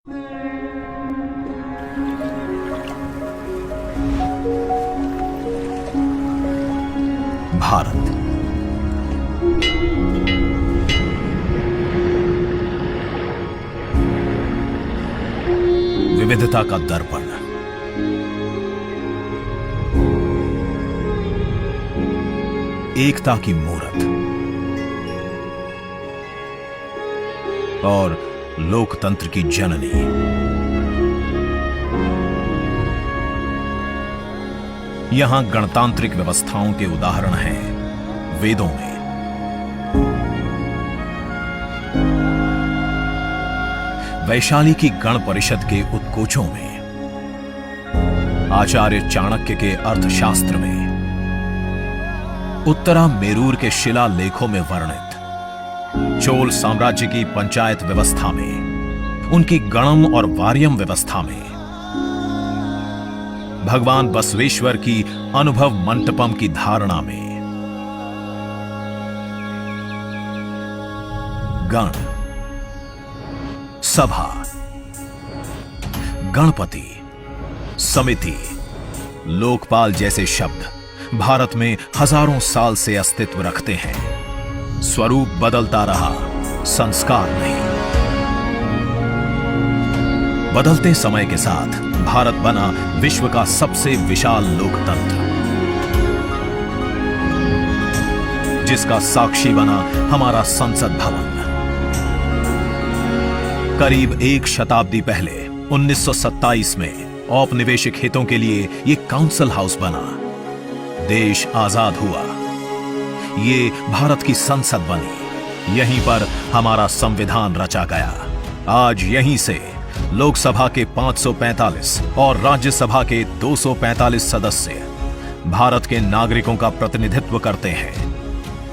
भारत विविधता का दर्पण, एकता की मूरत और लोकतंत्र की जननी। यहां गणतांत्रिक व्यवस्थाओं के उदाहरण हैं वेदों में, वैशाली की गण परिषद के उत्कोचों में, आचार्य चाणक्य के अर्थशास्त्र में, उत्तरा मेरूर के शिलालेखों में वर्णित चोल साम्राज्य की पंचायत व्यवस्था में, उनकी गणम और वार्यम व्यवस्था में, भगवान बसवेश्वर की अनुभव मंटपम की धारणा में। गण, सभा, गणपति, समिति, लोकपाल जैसे शब्द भारत में हजारों साल से अस्तित्व रखते हैं। स्वरूप बदलता रहा, संस्कार नहीं। बदलते समय के साथ भारत बना विश्व का सबसे विशाल लोकतंत्र, जिसका साक्षी बना हमारा संसद भवन। करीब एक शताब्दी पहले 1927 में औपनिवेशिक हितों के लिए यह काउंसिल हाउस बना। देश आजाद हुआ, ये भारत की संसद बनी। यहीं पर हमारा संविधान रचा गया। आज यहीं से लोकसभा के 545 और राज्यसभा के 245 सदस्य भारत के नागरिकों का प्रतिनिधित्व करते हैं।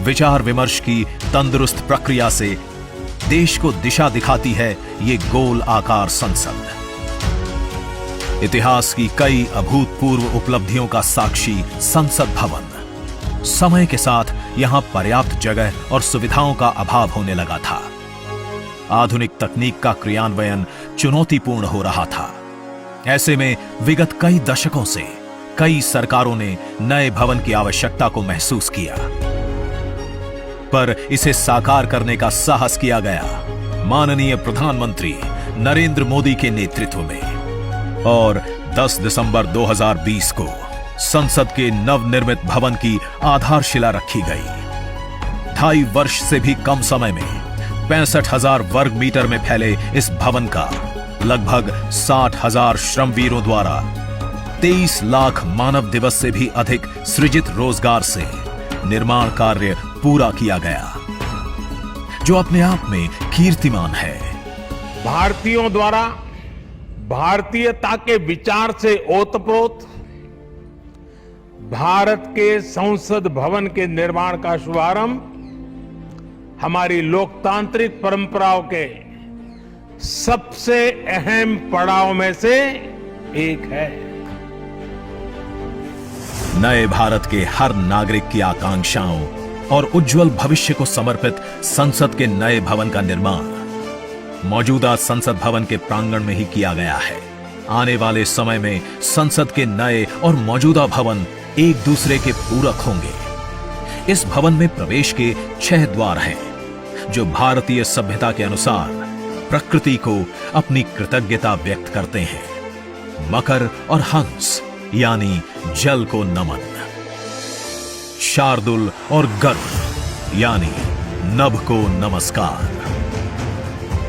विचार विमर्श की तंदुरुस्त प्रक्रिया से देश को दिशा दिखाती है ये गोल आकार संसद। इतिहास की कई अभूतपूर्व उपलब्धियों का साक्षी संसद भवन। समय के साथ यहां पर्याप्त जगह और सुविधाओं का अभाव होने लगा था। आधुनिक तकनीक का क्रियान्वयन चुनौतीपूर्ण हो रहा था। ऐसे में विगत कई दशकों से कई सरकारों ने नए भवन की आवश्यकता को महसूस किया, पर इसे साकार करने का साहस किया गया माननीय प्रधानमंत्री नरेंद्र मोदी के नेतृत्व में। और 10 दिसंबर 2020 को संसद के नवनिर्मित भवन की आधारशिला रखी गई। 2.5 वर्ष से भी कम समय में 65,000 वर्ग मीटर में फैले इस भवन का लगभग 60,000 श्रमवीरों द्वारा 23 लाख मानव दिवस से भी अधिक सृजित रोजगार से निर्माण कार्य पूरा किया गया, जो अपने आप में कीर्तिमान है। भारतीयों द्वारा भारतीयता के विचार से ओतप्रोत भारत के संसद भवन के निर्माण का शुभारंभ हमारी लोकतांत्रिक परंपराओं के सबसे अहम पड़ाव में से एक है। नए भारत के हर नागरिक की आकांक्षाओं और उज्जवल भविष्य को समर्पित संसद के नए भवन का निर्माण मौजूदा संसद भवन के प्रांगण में ही किया गया है। आने वाले समय में संसद के नए और मौजूदा भवन एक दूसरे के पूरक होंगे। इस भवन में प्रवेश के 6 द्वार हैं, जो भारतीय सभ्यता के अनुसार प्रकृति को अपनी कृतज्ञता व्यक्त करते हैं। मकर और हंस यानी जल को नमन, शार्दुल और गर्भ यानी नभ को नमस्कार,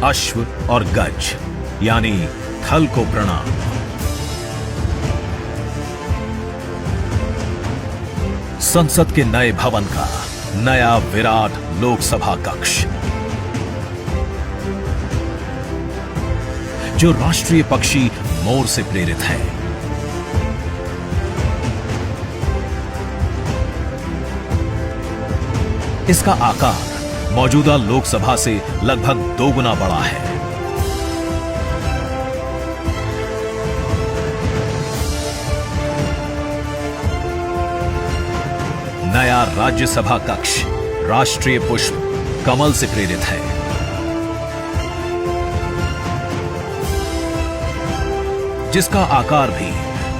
अश्व और गज यानी थल को प्रणाम। संसद के नए भवन का नया विराट लोकसभा कक्ष, जो राष्ट्रीय पक्षी मोर से प्रेरित है। इसका आकार मौजूदा लोकसभा से लगभग 2 गुना बड़ा है। नया राज्यसभा कक्ष राष्ट्रीय पुष्प कमल से प्रेरित है। जिसका आकार भी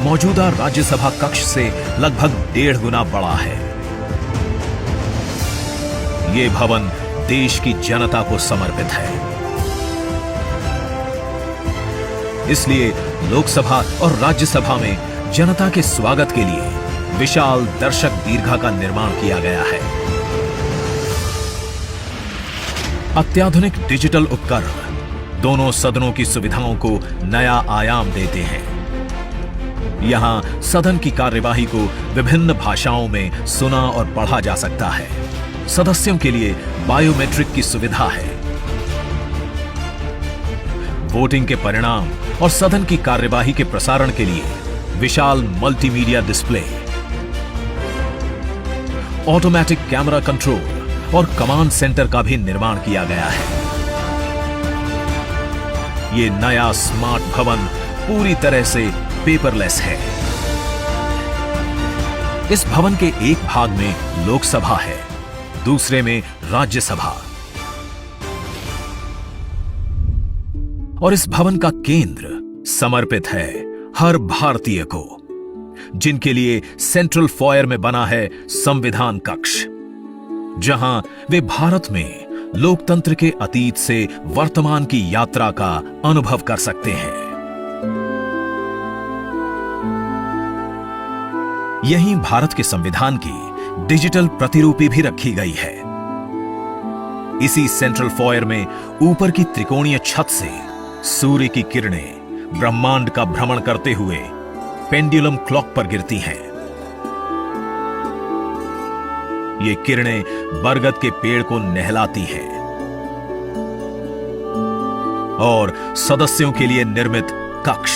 मौजूदा राज्यसभा कक्ष से लगभग 1.5 गुना बड़ा है। ये भवन देश की जनता को समर्पित है। इसलिए लोकसभा और राज्यसभा में जनता के स्वागत के लिए विशाल दर्शक दीर्घा का निर्माण किया गया है। अत्याधुनिक डिजिटल उपकरण दोनों सदनों की सुविधाओं को नया आयाम देते हैं। यहां सदन की कार्यवाही को विभिन्न भाषाओं में सुना और पढ़ा जा सकता है। सदस्यों के लिए बायोमेट्रिक की सुविधा है। वोटिंग के परिणाम और सदन की कार्यवाही के प्रसारण के लिए विशाल multimedia display, automatic camera control और कमांड सेंटर का भी निर्माण किया गया है। ये नया स्मार्ट भवन पूरी तरह से पेपरलेस है। इस भवन के एक भाग में लोकसभा है, दूसरे में राज्यसभा। और इस भवन का केंद्र समर्पित है हर भारतीय को, जिनके लिए सेंट्रल फॉयर में बना है संविधान कक्ष, जहां वे भारत में लोकतंत्र के अतीत से वर्तमान की यात्रा का अनुभव कर सकते हैं। यहीं भारत के संविधान की डिजिटल प्रतिरूपी भी रखी गई है। इसी सेंट्रल फॉयर में ऊपर की त्रिकोणीय छत से सूर्य की किरणें ब्रह्मांड का भ्रमण करते हुए पेंडुलम क्लॉक पर गिरती हैं। ये किरणें बरगद के पेड़ को नहलाती हैं और सदस्यों के लिए निर्मित कक्ष,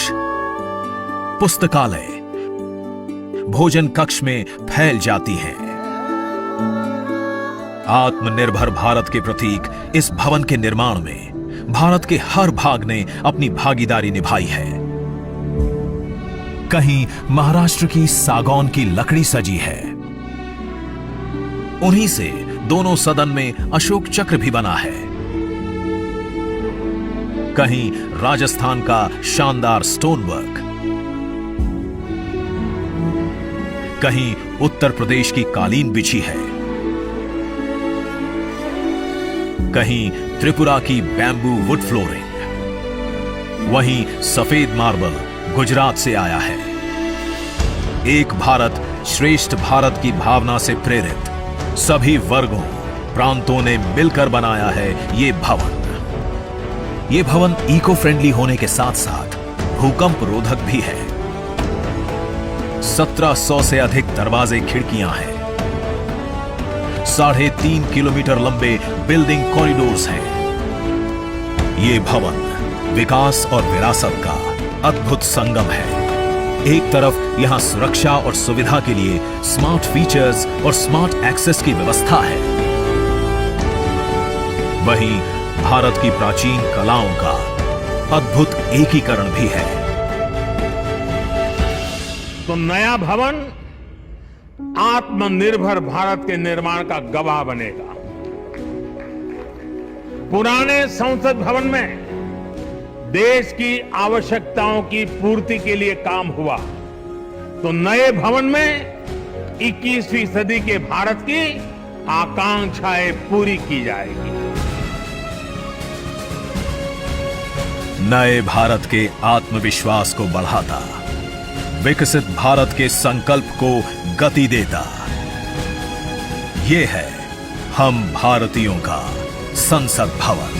पुस्तकालय, भोजन कक्ष में फैल जाती हैं। आत्मनिर्भर भारत के प्रतीक इस भवन के निर्माण में भारत के हर भाग ने अपनी भागीदारी निभाई है। कहीं महाराष्ट्र की सागौन की लकड़ी सजी है, उन्हीं से दोनों सदन में अशोक चक्र भी बना है। कहीं राजस्थान का शानदार स्टोन वर्क, कहीं उत्तर प्रदेश की कालीन बिछी है, कहीं त्रिपुरा की बैम्बू वुड फ्लोरिंग, वहीं सफेद मार्बल गुजरात से आया है। एक भारत श्रेष्ठ भारत की भावना से प्रेरित सभी वर्गों, प्रांतों ने मिलकर बनाया है ये भवन। ये भवन इको फ्रेंडली होने के साथ साथ भूकंप रोधक भी है। 1700 से अधिक दरवाजे, खिड़कियां हैं। 3.5 किलोमीटर लंबे बिल्डिंग कॉरिडोर्स हैं। ये भवन विकास और विरासत का अद्भुत संगम है। एक तरफ यहां सुरक्षा और सुविधा के लिए स्मार्ट फीचर्स और स्मार्ट एक्सेस की व्यवस्था है, वहीं भारत की प्राचीन कलाओं का अद्भुत एकीकरण भी है। तो नया भवन आत्मनिर्भर भारत के निर्माण का गवाह बनेगा। पुराने संसद भवन में देश की आवश्यकताओं की पूर्ति के लिए काम हुआ, तो नए भवन में 21वीं सदी के भारत की आकांक्षाएं पूरी की जाएगी। नए भारत के आत्मविश्वास को बढ़ाता, विकसित भारत के संकल्प को गति देता, ये है हम भारतीयों का संसद भवन।